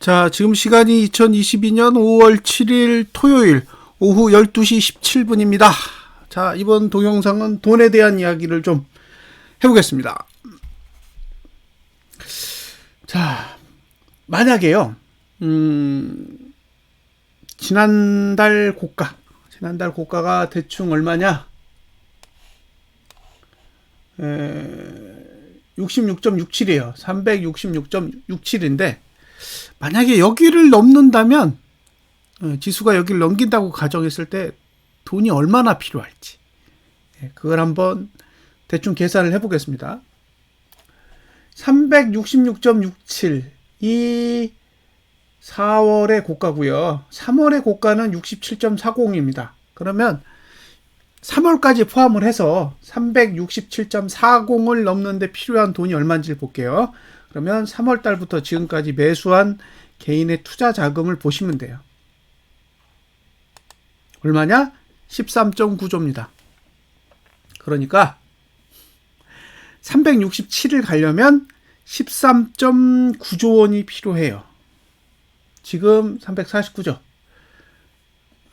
자, 지금 시간이 2022년 5월 7일 토요일 오후 12시 17분입니다. 자, 이번 동영상은 돈에 대한 이야기를 좀 해보겠습니다. 자, 만약에요, 지난달 고가가 대충 얼마냐? 66.67이에요. 366.67인데, 만약에 여기를 넘는다면, 지수가 여기를 넘긴다고 가정했을 때 돈이 얼마나 필요할지, 그걸 한번 대충 계산을 해보겠습니다. 366.67, 이 4월의 고가고요. 3월의 고가는 67.40입니다. 그러면 3월까지 포함을 해서 367.40을 넘는데 필요한 돈이 얼마인지 볼게요. 그러면 3월 달부터 지금까지 매수한 개인의 투자 자금을 보시면 돼요. 얼마냐? 13.9조입니다. 그러니까 367을 가려면 13.9조 원이 필요해요. 지금 349죠.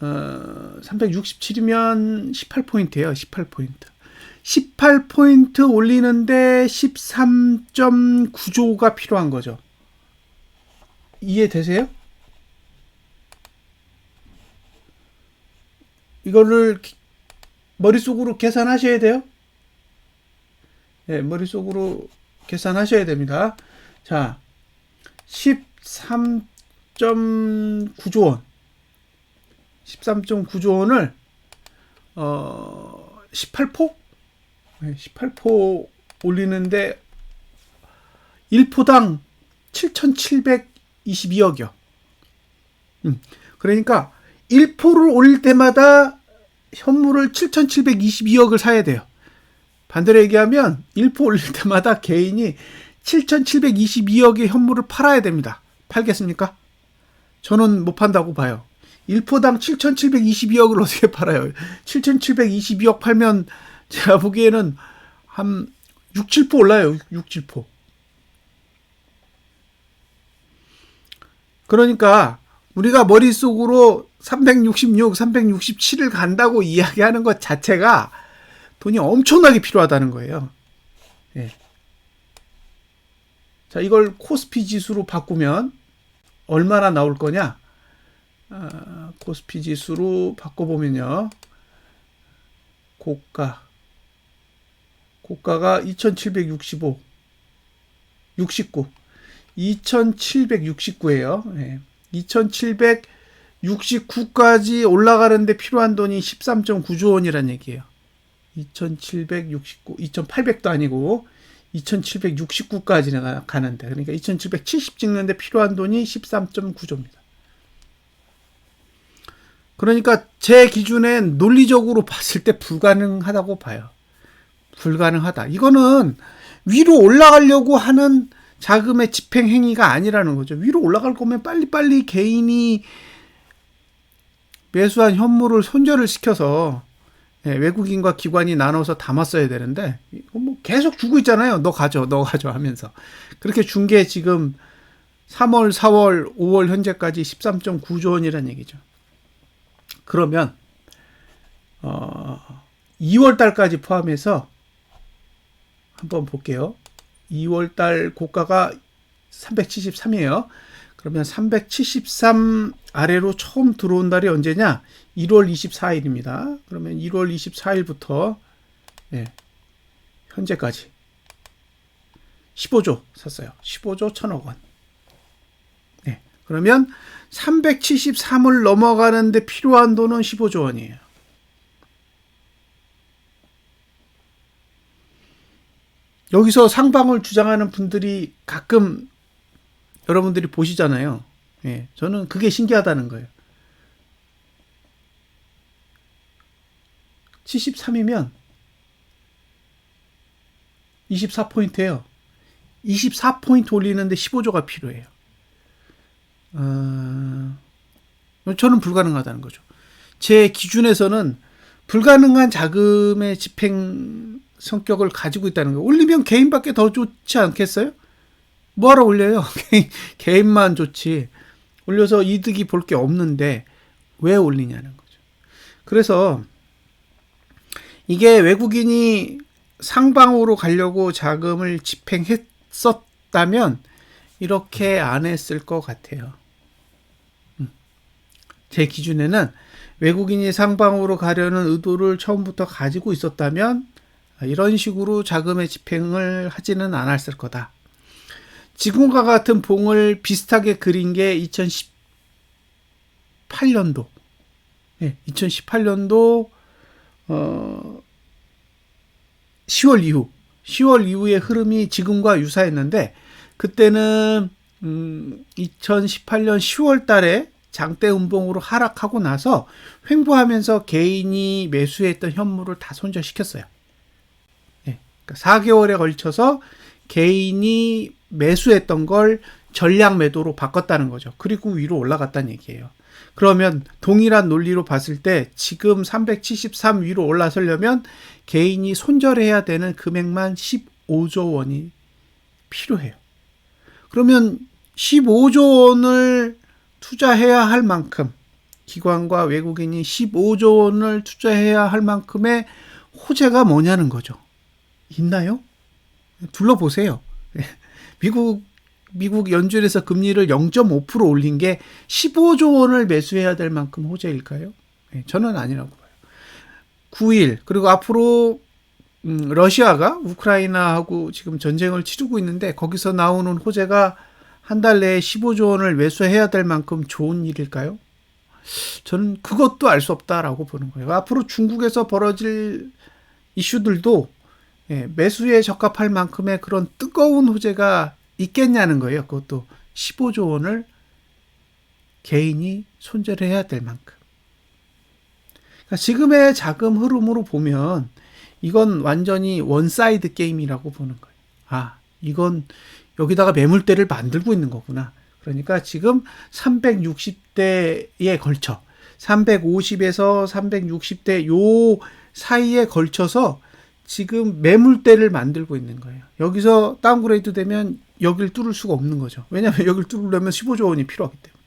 367이면 18포인트예요. 18포인트. 18포인트 올리는데 13.9조가 필요한 거죠. 이해되세요? 이거를 머릿속으로 계산하셔야 돼요. 머릿속으로 계산하셔야 됩니다. 자, 13.9조 원. 13.9조 원을 18포? 18포 올리는데 1포당 7,722억이요. 그러니까 1포를 올릴 때마다 현물을 7,722억을 사야 돼요. 반대로 얘기하면 1포 올릴 때마다 개인이 7,722억의 현물을 팔아야 됩니다. 팔겠습니까? 저는 못 판다고 봐요. 1포당 7,722억을 어떻게 팔아요? 7,722억 팔면 제가 보기에는 한 6, 7포 올라요. 6, 7포. 그러니까 우리가 머릿속으로 366, 367을 간다고 이야기하는 것 자체가 돈이 엄청나게 필요하다는 거예요. 네. 자, 이걸 코스피 지수로 바꾸면 얼마나 나올 거냐? 코스피 지수로 바꿔보면요. 고가가 2765, 69, 2769예요. 네. 2769까지 올라가는데 필요한 돈이 13.9조 원이란 얘기예요. 2769, 2800도 아니고 2769까지 가는데, 그러니까 2770 찍는데 필요한 돈이 13.9조입니다. 그러니까 제 기준엔 논리적으로 봤을 때 불가능하다고 봐요. 불가능하다. 이거는 위로 올라가려고 하는 자금의 집행 행위가 아니라는 거죠. 위로 올라갈 거면 빨리빨리 개인이 매수한 현물을 손절을 시켜서 외국인과 기관이 나눠서 담았어야 되는데, 이거 뭐 계속 주고 있잖아요. 너 가져 하면서. 그렇게 준 게 지금 3월, 4월, 5월 현재까지 13.9조 원이라는 얘기죠. 그러면 2월 달까지 포함해서 한번 볼게요. 2월 달 고가가 373이에요. 그러면 373 아래로 처음 들어온 달이 언제냐? 1월 24일입니다. 그러면 1월 24일부터 현재까지 15조 샀어요. 15조 1,000억 원. 그러면 373을 넘어가는데 필요한 돈은 15조 원이에요. 여기서 상방을 주장하는 분들이 가끔 여러분들이 보시잖아요. 저는 그게 신기하다는 거예요. 73이면 24포인트예요. 24포인트 올리는데 15조가 필요해요. 저는 불가능하다는 거죠. 제 기준에서는 불가능한 자금의 집행 성격을 가지고 있다는 거예요. 올리면 개인밖에 더 좋지 않겠어요? 뭐하러 올려요? 개인만 좋지. 올려서 이득이 볼 게 없는데 왜 올리냐는 거죠. 그래서 이게 외국인이 상방으로 가려고 자금을 집행했었다면 이렇게 안 했을 것 같아요. 제 기준에는 외국인이 상방으로 가려는 의도를 처음부터 가지고 있었다면 이런 식으로 자금의 집행을 하지는 않았을 거다. 지금과 같은 봉을 비슷하게 그린 게 2018년도. 2018년도 10월 이후. 10월 이후의 흐름이 지금과 유사했는데 그때는 2018년 10월 달에 장대 음봉으로 하락하고 나서 횡보하면서 개인이 매수했던 현물을 다 손절시켰어요. 그러니까 4개월에 걸쳐서 개인이 매수했던 걸 전량 매도로 바꿨다는 거죠. 그리고 위로 올라갔다는 얘기예요. 그러면 동일한 논리로 봤을 때 지금 373 위로 올라서려면 개인이 손절해야 되는 금액만 15조 원이 필요해요. 그러면 15조 원을 투자해야 할 만큼, 기관과 외국인이 15조 원을 투자해야 할 만큼의 호재가 뭐냐는 거죠. 있나요? 둘러보세요. 미국 연준에서 금리를 0.5% 올린 게 15조 원을 매수해야 될 만큼 호재일까요? 저는 아니라고 봐요. 9일, 그리고 앞으로 러시아가 우크라이나하고 지금 전쟁을 치르고 있는데 거기서 나오는 호재가 한 달 내에 15조 원을 매수해야 될 만큼 좋은 일일까요? 저는 그것도 알 수 없다라고 보는 거예요. 앞으로 중국에서 벌어질 이슈들도 매수에 적합할 만큼의 그런 뜨거운 호재가 있겠냐는 거예요. 그것도 15조 원을 개인이 손절해야 될 만큼. 그러니까 지금의 자금 흐름으로 보면 이건 완전히 원사이드 게임이라고 보는 거예요. 아, 이건 여기다가 매물대를 만들고 있는 거구나. 그러니까 지금 360대에 걸쳐 350에서 360대 요 사이에 걸쳐서 지금 매물대를 만들고 있는 거예요. 여기서 다운그레이드 되면 여길 뚫을 수가 없는 거죠. 왜냐하면 여길 뚫으려면 15조 원이 필요하기 때문에.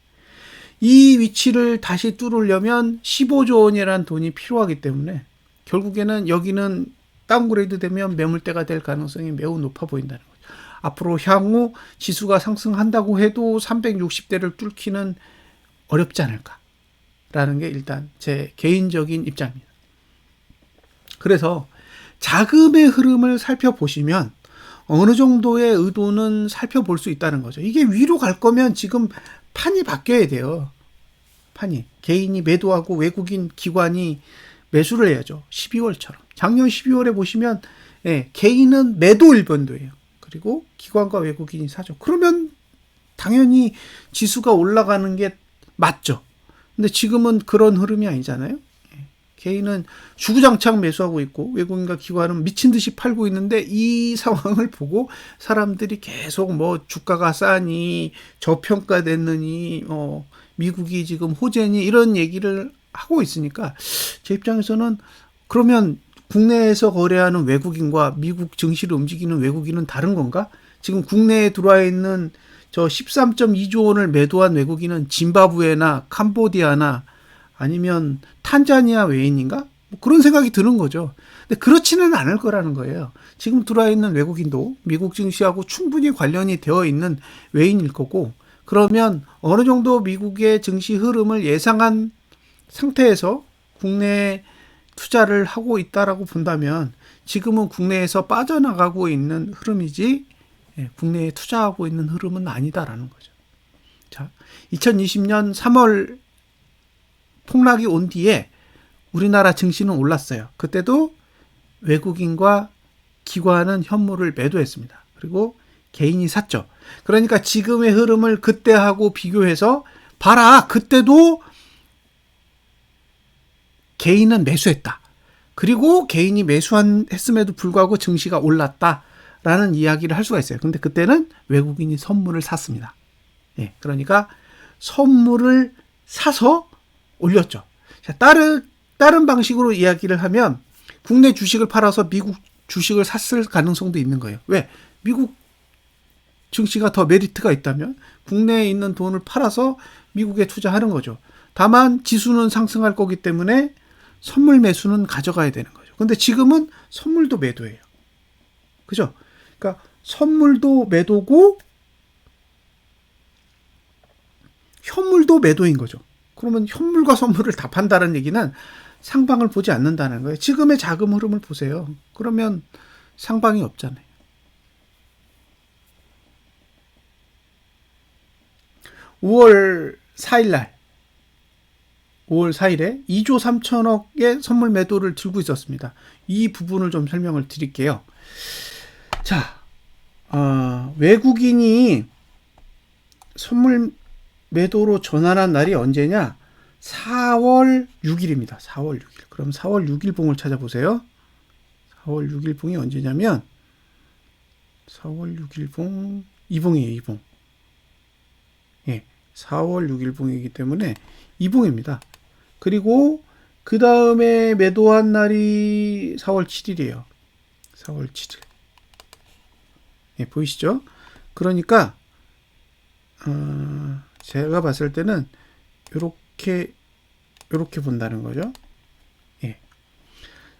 이 위치를 다시 뚫으려면 15조 원이라는 돈이 필요하기 때문에 결국에는 여기는 다운그레이드 되면 매물대가 될 가능성이 매우 높아 보인다는 거죠. 앞으로 향후 지수가 상승한다고 해도 360대를 뚫기는 어렵지 않을까라는 게 일단 제 개인적인 입장입니다. 그래서 자금의 흐름을 살펴보시면 어느 정도의 의도는 살펴볼 수 있다는 거죠. 이게 위로 갈 거면 지금 판이 바뀌어야 돼요. 판이. 개인이 매도하고 외국인 기관이 매수를 해야죠. 12월처럼. 작년 12월에 보시면 개인은 매도 일변도예요. 그리고 기관과 외국인이 사죠. 그러면 당연히 지수가 올라가는 게 맞죠. 근데 지금은 그런 흐름이 아니잖아요. 개인은 주구장창 매수하고 있고 외국인과 기관은 미친 듯이 팔고 있는데 이 상황을 보고 사람들이 계속 뭐 주가가 싸니 저평가됐느니 미국이 지금 호재니 이런 얘기를 하고 있으니까 제 입장에서는 그러면 국내에서 거래하는 외국인과 미국 증시를 움직이는 외국인은 다른 건가? 지금 국내에 들어와 있는 저 13.2조 원을 매도한 외국인은 짐바브웨나 캄보디아나 아니면 탄자니아 외인인가? 뭐 그런 생각이 드는 거죠. 근데 그렇지는 않을 거라는 거예요. 지금 들어와 있는 외국인도 미국 증시하고 충분히 관련이 되어 있는 외인일 거고, 그러면 어느 정도 미국의 증시 흐름을 예상한 상태에서 국내에 투자를 하고 있다라고 본다면 지금은 국내에서 빠져나가고 있는 흐름이지 국내에 투자하고 있는 흐름은 아니다라는 거죠. 자, 2020년 3월 폭락이 온 뒤에 우리나라 증시는 올랐어요. 그때도 외국인과 기관은 현물을 매도했습니다. 그리고 개인이 샀죠. 그러니까 지금의 흐름을 그때하고 비교해서 봐라. 그때도 개인은 매수했다. 그리고 개인이 매수했음에도 불구하고 증시가 올랐다라는 이야기를 할 수가 있어요. 근데 그때는 외국인이 선물을 샀습니다. 그러니까 선물을 사서 올렸죠. 자, 다른 방식으로 이야기를 하면 국내 주식을 팔아서 미국 주식을 샀을 가능성도 있는 거예요. 왜? 미국 증시가 더 메리트가 있다면 국내에 있는 돈을 팔아서 미국에 투자하는 거죠. 다만 지수는 상승할 거기 때문에 선물 매수는 가져가야 되는 거죠. 근데 지금은 선물도 매도예요. 그죠? 그러니까 선물도 매도고 현물도 매도인 거죠. 그러면 현물과 선물을 다 판다는 얘기는 상방을 보지 않는다는 거예요. 지금의 자금 흐름을 보세요. 그러면 상방이 없잖아요. 5월 4일에 2조 3천억의 선물 매도를 들고 있었습니다. 이 부분을 좀 설명을 드릴게요. 자, 외국인이 선물 매도로 전환한 날이 언제냐? 4월 6일입니다. 4월 6일. 그럼 4월 6일 봉을 찾아보세요. 4월 6일 봉이 언제냐면 4월 6일 봉 이봉이에요. 이봉. 예, 4월 6일 봉이기 때문에 이봉입니다. 그리고 그 다음에 매도한 날이 4월 7일이에요. 4월 7일. 예, 보이시죠? 그러니까 제가 봤을 때는 요렇게 본다는 거죠. 예.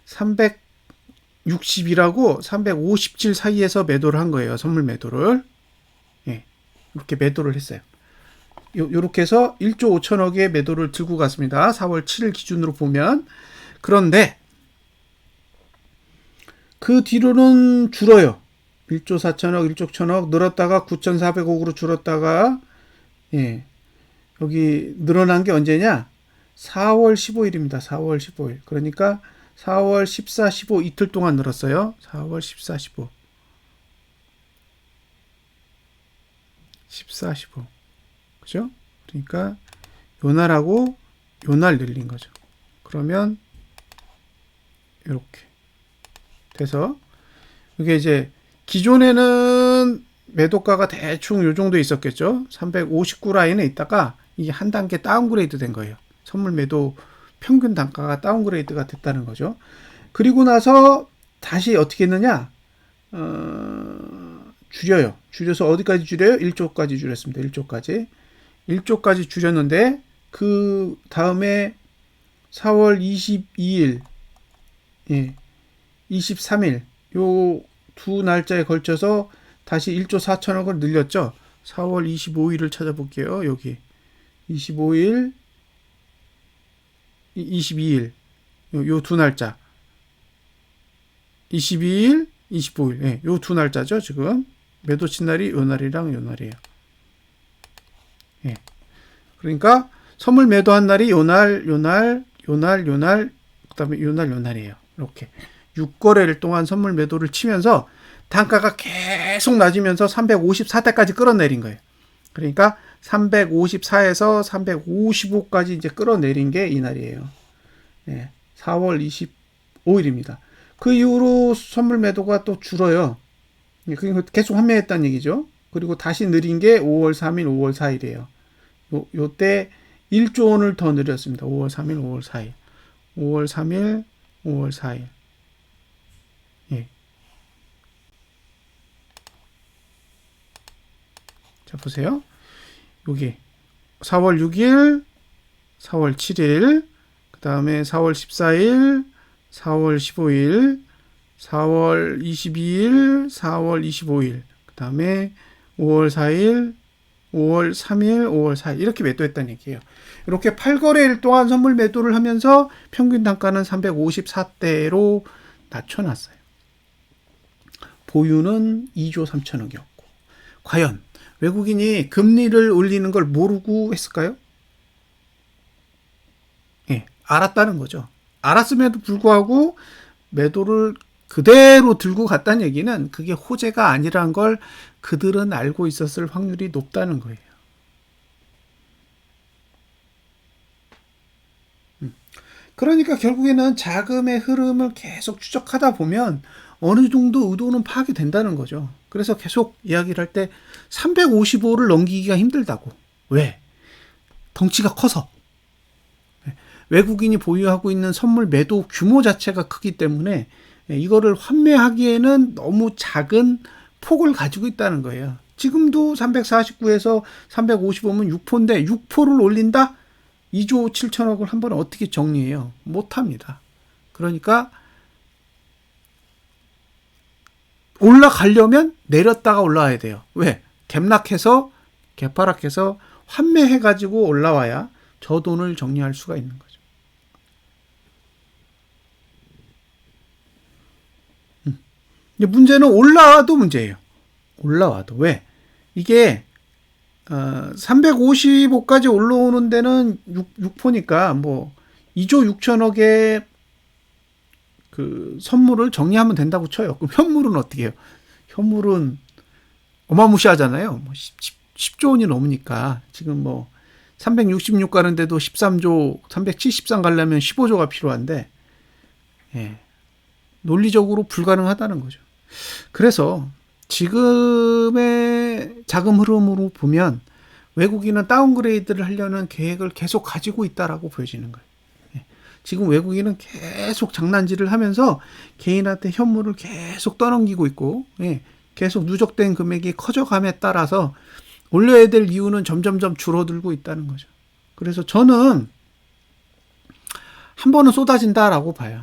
360이라고 357 사이에서 매도를 한 거예요. 선물 매도를. 예. 이렇게 매도를 했어요. 요렇게 해서 1조 5천억의 매도를 들고 갔습니다. 4월 7일 기준으로 보면. 그런데 그 뒤로는 줄어요. 1조 4천억, 1조 1천억 늘었다가 9,400억으로 줄었다가 예. 여기 늘어난 게 언제냐? 4월 15일입니다. 4월 15일. 그러니까 4월 14, 15 이틀 동안 늘었어요. 4월 14, 15. 14, 15. 그죠? 그러니까 요 날하고 요 날 늘린 거죠. 그러면 이렇게 돼서 이게 이제 기존에는 매도가가 대충 요 정도 있었겠죠. 359 라인에 있다가 이게 한 단계 다운그레이드 된 거예요. 선물 매도 평균 단가가 다운그레이드가 됐다는 거죠. 그리고 나서 다시 어떻게 했느냐? 줄여요. 줄여서 어디까지 줄여요? 1조까지 줄였습니다. 1조까지. 1조까지 줄였는데 그 다음에 4월 22일, 예, 23일 요 두 날짜에 걸쳐서 다시 1조 4천억을 늘렸죠. 4월 25일을 찾아볼게요. 여기 25일, 22일 요 두 날짜 22일, 25일 예, 요 두 날짜죠. 지금 매도 친 날이 요 날이랑 요 날이에요. 예. 그러니까 선물 매도한 날이 요 날, 요 날, 요 날, 요 날, 그다음에 요 날, 요 날이에요. 이렇게 6거래일 동안 선물 매도를 치면서 단가가 계속 낮으면서 354대까지 끌어내린 거예요. 그러니까 354에서 355까지 이제 끌어내린 게 이 날이에요. 네, 4월 25일입니다. 그 이후로 선물 매도가 또 줄어요. 그러니까 계속 환매했다는 얘기죠. 그리고 다시 느린 게 5월 3일, 5월 4일이에요. 요때 1조 원을 더 늘렸습니다. 5월 3일, 5월 4일. 5월 3일, 5월 4일. 예. 자, 보세요. 여기 4월 6일, 4월 7일, 그 다음에 4월 14일, 4월 15일, 4월 22일, 4월 25일, 그 다음에 5월 4일, 5월 3일, 5월 4일 이렇게 매도했다는 얘기예요. 이렇게 8거래일 동안 선물 매도를 하면서 평균 단가는 354대로 낮춰놨어요. 보유는 2조 3천억이었고 과연 외국인이 금리를 올리는 걸 모르고 했을까요? 예, 알았다는 거죠. 알았음에도 불구하고 매도를 그대로 들고 갔다는 얘기는 그게 호재가 아니란 걸 그들은 알고 있었을 확률이 높다는 거예요. 그러니까 결국에는 자금의 흐름을 계속 추적하다 보면 어느 정도 의도는 파악이 된다는 거죠. 그래서 계속 이야기를 할 때 355를 넘기기가 힘들다고. 왜? 덩치가 커서. 외국인이 보유하고 있는 선물 매도 규모 자체가 크기 때문에 이거를 환매하기에는 너무 작은 폭을 가지고 있다는 거예요. 지금도 349에서 355면 6포인데 6포를 올린다? 2조 7천억을 한 번에 어떻게 정리해요? 못합니다. 그러니까 올라가려면 내렸다가 올라와야 돼요. 왜? 갭락해서 개파락해서 환매해가지고 올라와야 저 돈을 정리할 수가 있는 거죠. 문제는 올라와도 문제예요. 올라와도. 왜? 이게 355까지 올라오는 데는 6포니까 뭐 2조 6천억의 그 선물을 정리하면 된다고 쳐요. 그럼 현물은 어떻게 해요? 현물은 어마무시하잖아요. 뭐 10조 원이 넘으니까 지금 뭐 366 가는데도 13조, 373 가려면 15조가 필요한데, 예, 논리적으로 불가능하다는 거죠. 그래서 지금의 자금 흐름으로 보면 외국인은 다운그레이드를 하려는 계획을 계속 가지고 있다라고 보여지는 거예요. 예, 지금 외국인은 계속 장난질을 하면서 개인한테 현물을 계속 떠넘기고 있고, 예, 계속 누적된 금액이 커져감에 따라서 올려야 될 이유는 점점점 줄어들고 있다는 거죠. 그래서 저는 한 번은 쏟아진다라고 봐요.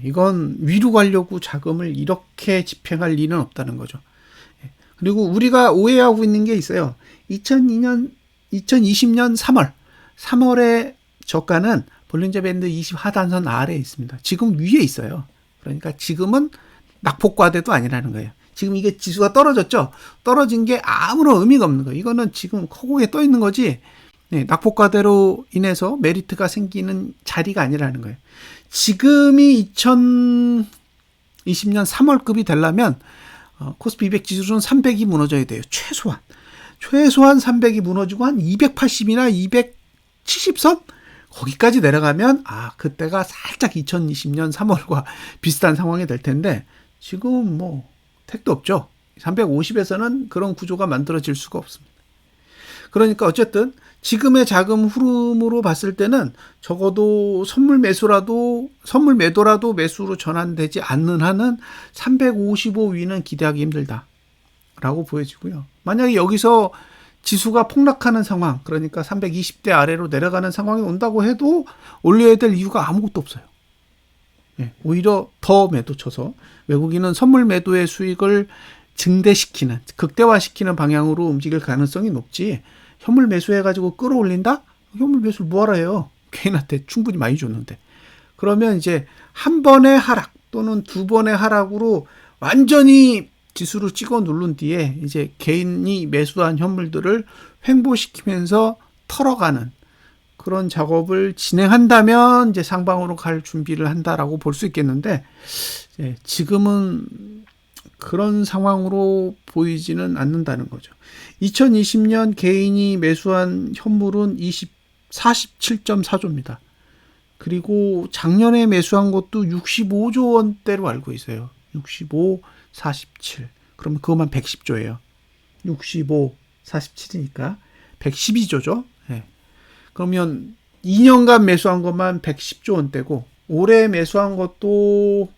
이건 위로 가려고 자금을 이렇게 집행할 리는 없다는 거죠. 그리고 우리가 오해하고 있는 게 있어요. 2020년 3월의 저가는 볼린저 밴드 20 하단선 아래에 있습니다. 지금 위에 있어요. 그러니까 지금은 낙폭과대도 아니라는 거예요. 지금 이게 지수가 떨어졌죠? 떨어진 게 아무런 의미가 없는 거예요. 이거는 지금 커고에 떠 있는 거지, 네, 낙폭과대로 인해서 메리트가 생기는 자리가 아니라는 거예요. 지금이 2020년 3월급이 되려면 코스피 200 지수는 300이 무너져야 돼요. 최소한 300이 무너지고 한 280이나 270선? 거기까지 내려가면 그때가 살짝 2020년 3월과 비슷한 상황이 될 텐데 지금 뭐 택도 없죠. 350에서는 그런 구조가 만들어질 수가 없습니다. 그러니까 어쨌든 지금의 자금 흐름으로 봤을 때는 적어도 선물 매도라도 매수로 전환되지 않는 한은 355 위는 기대하기 힘들다라고 보여지고요. 만약에 여기서 지수가 폭락하는 상황, 그러니까 320대 아래로 내려가는 상황이 온다고 해도 올려야 될 이유가 아무것도 없어요. 예, 오히려 더 매도 쳐서 외국인은 선물 매도의 수익을 증대시키는, 극대화시키는 방향으로 움직일 가능성이 높지, 현물 매수해가지고 끌어올린다? 현물 매수를 뭐하러 해요? 개인한테 충분히 많이 줬는데. 그러면 이제 한 번의 하락 또는 두 번의 하락으로 완전히 지수를 찍어 누른 뒤에 이제 개인이 매수한 현물들을 횡보시키면서 털어가는 그런 작업을 진행한다면 이제 상방으로 갈 준비를 한다라고 볼 수 있겠는데, 지금은 그런 상황으로 보이지는 않는다는 거죠. 2020년 개인이 매수한 현물은 47.4조입니다. 그리고 작년에 매수한 것도 65조 원대로 알고 있어요. 65, 47. 그러면 그것만 110조예요. 65, 47이니까 112조죠. 네. 그러면 2년간 매수한 것만 110조 원대고 올해 매수한 것도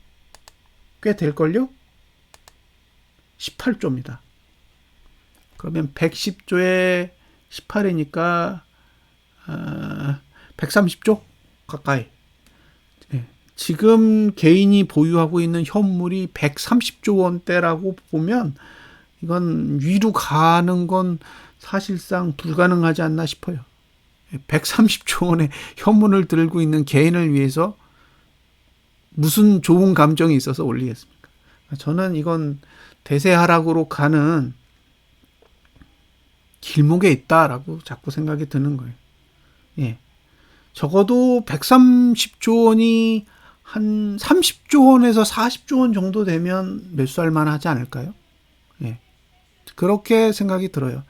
꽤 될걸요? 18조입니다. 그러면 110조에 18이니까 130조 가까이. 네. 지금 개인이 보유하고 있는 현물이 130조 원대라고 보면 이건 위로 가는 건 사실상 불가능하지 않나 싶어요. 130조 원의 현물을 들고 있는 개인을 위해서 무슨 좋은 감정이 있어서 올리겠습니까? 저는 이건 대세 하락으로 가는 길목에 있다라고 자꾸 생각이 드는 거예요. 예. 적어도 130조 원이 한 30조 원에서 40조 원 정도 되면 매수할 만하지 않을까요? 예. 그렇게 생각이 들어요.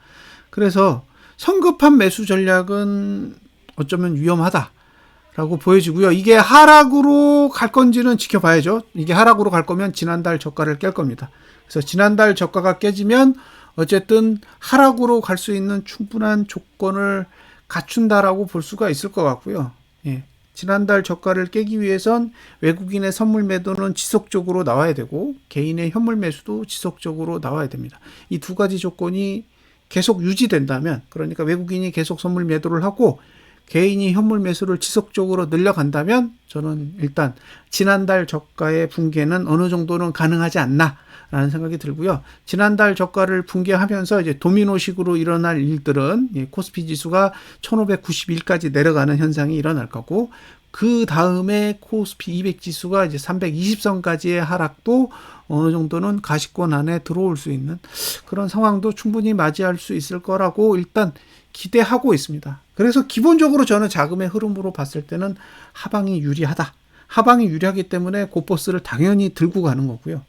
그래서 성급한 매수 전략은 어쩌면 위험하다라고 보여지고요. 이게 하락으로 갈 건지는 지켜봐야죠. 이게 하락으로 갈 거면 지난달 저가를 깰 겁니다. 그래서 지난달 저가가 깨지면 어쨌든 하락으로 갈 수 있는 충분한 조건을 갖춘다라고 볼 수가 있을 것 같고요. 예. 지난달 저가를 깨기 위해선 외국인의 선물 매도는 지속적으로 나와야 되고 개인의 현물 매수도 지속적으로 나와야 됩니다. 이 두 가지 조건이 계속 유지된다면, 그러니까 외국인이 계속 선물 매도를 하고 개인이 현물 매수를 지속적으로 늘려간다면 저는 일단 지난달 저가의 붕괴는 어느 정도는 가능하지 않나 라는 생각이 들고요. 지난달 저가를 붕괴하면서 이제 도미노식으로 일어날 일들은 코스피 지수가 1591까지 내려가는 현상이 일어날 거고, 그 다음에 코스피 200 지수가 이제 320선까지의 하락도 어느 정도는 가시권 안에 들어올 수 있는 그런 상황도 충분히 맞이할 수 있을 거라고 일단 기대하고 있습니다. 그래서 기본적으로 저는 자금의 흐름으로 봤을 때는 하방이 유리하다. 하방이 유리하기 때문에 고버스를 당연히 들고 가는 거고요.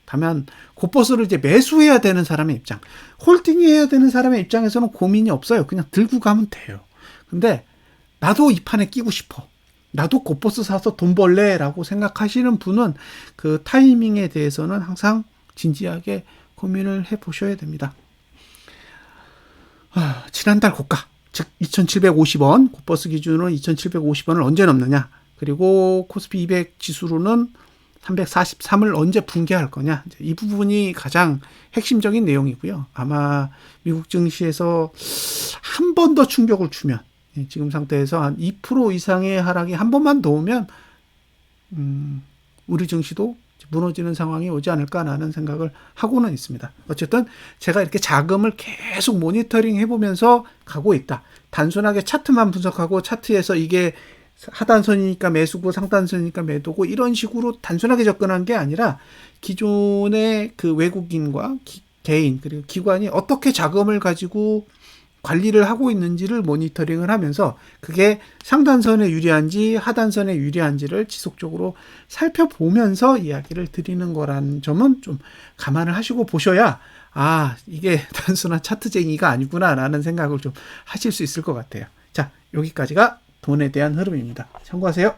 다만 고버스를 이제 매수해야 되는 사람의 입장, 홀딩해야 되는 사람의 입장에서는 고민이 없어요. 그냥 들고 가면 돼요. 근데 나도 이 판에 끼고 싶어, 나도 고버스 사서 돈 벌래라고 생각하시는 분은 그 타이밍에 대해서는 항상 진지하게 고민을 해보셔야 됩니다. 지난달 고가, 즉 2,750원, 고버스 기준으로 2,750원을 언제 넘느냐, 그리고 코스피 200 지수로는 343을 언제 붕괴할 거냐, 이 부분이 가장 핵심적인 내용이고요. 아마 미국 증시에서 한 번 더 충격을 주면, 지금 상태에서 한 2% 이상의 하락이 한 번만 더 오면 우리 증시도 무너지는 상황이 오지 않을까라는 생각을 하고는 있습니다. 어쨌든 제가 이렇게 자금을 계속 모니터링 해보면서 가고 있다. 단순하게 차트만 분석하고 차트에서 이게 하단선이니까 매수고 상단선이니까 매도고 이런 식으로 단순하게 접근한 게 아니라 기존의 그 외국인과 개인 그리고 기관이 어떻게 자금을 가지고 관리를 하고 있는지를 모니터링을 하면서 그게 상단선에 유리한지 하단선에 유리한지를 지속적으로 살펴보면서 이야기를 드리는 거라는 점은 좀 감안을 하시고 보셔야 이게 단순한 차트쟁이가 아니구나 라는 생각을 좀 하실 수 있을 것 같아요. 자, 여기까지가 돈에 대한 흐름입니다. 참고하세요.